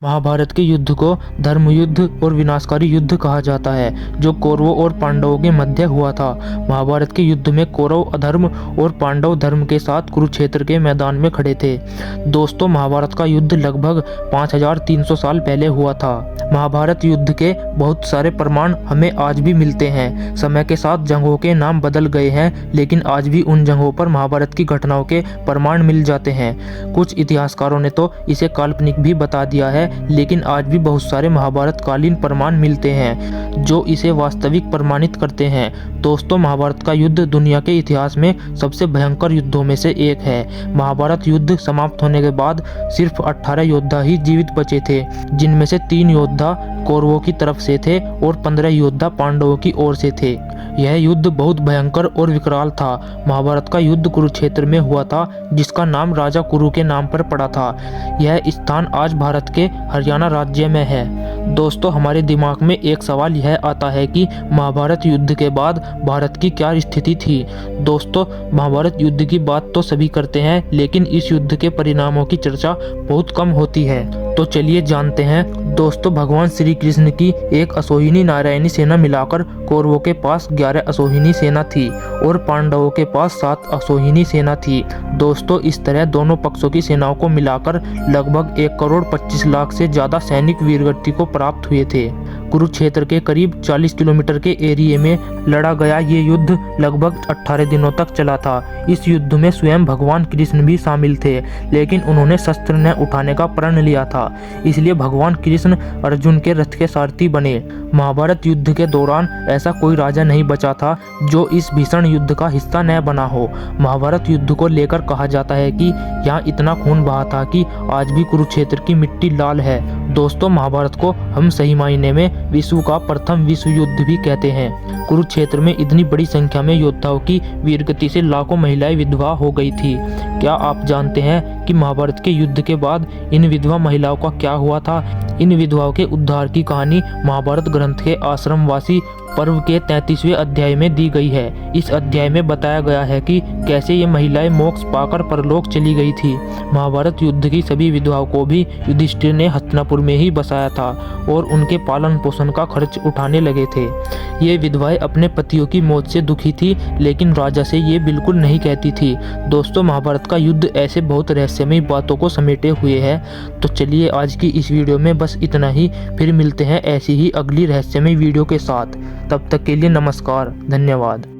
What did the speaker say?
महाभारत के युद्ध को धर्म युद्ध और विनाशकारी युद्ध कहा जाता है, जो कौरवों और पांडवों के मध्य हुआ था। महाभारत के युद्ध में कौरव अधर्म और पांडव धर्म के साथ कुरुक्षेत्र के मैदान में खड़े थे। दोस्तों, महाभारत का युद्ध लगभग 5300 साल पहले हुआ था। महाभारत युद्ध के बहुत सारे प्रमाण हमें आज भी मिलते हैं। समय के साथ जंगों के नाम बदल गए हैं, लेकिन आज भी उन जंगों पर महाभारत की घटनाओं के प्रमाण मिल जाते हैं। कुछ इतिहासकारों ने तो इसे काल्पनिक भी बता दिया है, लेकिन आज भी बहुत सारे महाभारत कालीन प्रमाण मिलते हैं जो इसे वास्तविक प्रमाणित करते हैं। दोस्तों, महाभारत का युद्ध दुनिया के इतिहास में सबसे भयंकर युद्धों में से एक है। महाभारत युद्ध समाप्त होने के बाद सिर्फ 18 योद्धा ही जीवित बचे थे, जिनमें से 3 योद्धा कौरवों की तरफ से थे और 15 योद्धा पांडवों की ओर से थे। यह युद्ध बहुत भयंकर और विकराल था। महाभारत का युद्ध कुरुक्षेत्र में हुआ था, जिसका नाम राजा कुरु के नाम पर पड़ा था। यह स्थान आज भारत के हरियाणा राज्य में है। दोस्तों, हमारे दिमाग में एक सवाल यह आता है कि महाभारत युद्ध के बाद भारत की क्या स्थिति थी। दोस्तों, महाभारत युद्ध की बात तो सभी करते हैं, लेकिन इस युद्ध के परिणामों की चर्चा बहुत कम होती है। तो चलिए जानते हैं। दोस्तों, भगवान श्री कृष्ण की एक असोहिनी नारायणी सेना मिलाकर कौरवों के पास 11 असोहिनी सेना थी और पांडवों के पास 7 असोहिनी सेना थी। दोस्तों, इस तरह दोनों पक्षों की सेनाओं को मिलाकर लगभग 1,25,00,000 से ज्यादा सैनिक वीरगति को प्राप्त हुए थे। कुरुक्षेत्र के करीब 40 किलोमीटर के एरिया में लड़ा गया ये युद्ध लगभग 18 दिनों तक चला था। इस युद्ध में स्वयं भगवान कृष्ण भी शामिल थे, लेकिन उन्होंने शस्त्र न उठाने का प्रण लिया था, इसलिए भगवान कृष्ण अर्जुन के रथ के सारथी बने। महाभारत युद्ध के दौरान ऐसा कोई राजा नहीं बचा था जो इस भीषण युद्ध का हिस्सा न बना हो। महाभारत युद्ध को लेकर कहा जाता है कि यहाँ इतना खून बहा था कि आज भी कुरुक्षेत्र की मिट्टी लाल है। दोस्तों, महाभारत को हम सही मायने में विश्व का प्रथम विश्व युद्ध भी कहते हैं। कुरुक्षेत्र में इतनी बड़ी संख्या में योद्धाओं की वीरगति से लाखों महिलाएं विधवा हो गई थी। क्या आप जानते हैं कि महाभारत के युद्ध के बाद इन विधवा महिलाओं का क्या हुआ था? इन विधवाओं के उद्धार की कहानी महाभारत ग्रंथ के आश्रमवासी पर्व के 33वें अध्याय में दी गई है। इस अध्याय में बताया गया है कि कैसे ये महिलाएं मोक्ष पाकर परलोक चली गई थी। महाभारत युद्ध की सभी विधवाओं को भी युधिष्ठिर ने हस्तिनापुर में ही बसाया था और उनके पालन पोषण का खर्च उठाने लगे थे। ये विधवाएं अपने पतियों की मौत से दुखी थी, लेकिन राजा से ये बिल्कुल नहीं कहती थी। दोस्तों, महाभारत का युद्ध ऐसे बहुत रहस्यमयी बातों को समेटे हुए है। तो चलिए आज की इस वीडियो में बस इतना ही। फिर मिलते हैं ऐसी ही अगली रहस्यमयी वीडियो के साथ। तब तक के लिए नमस्कार, धन्यवाद।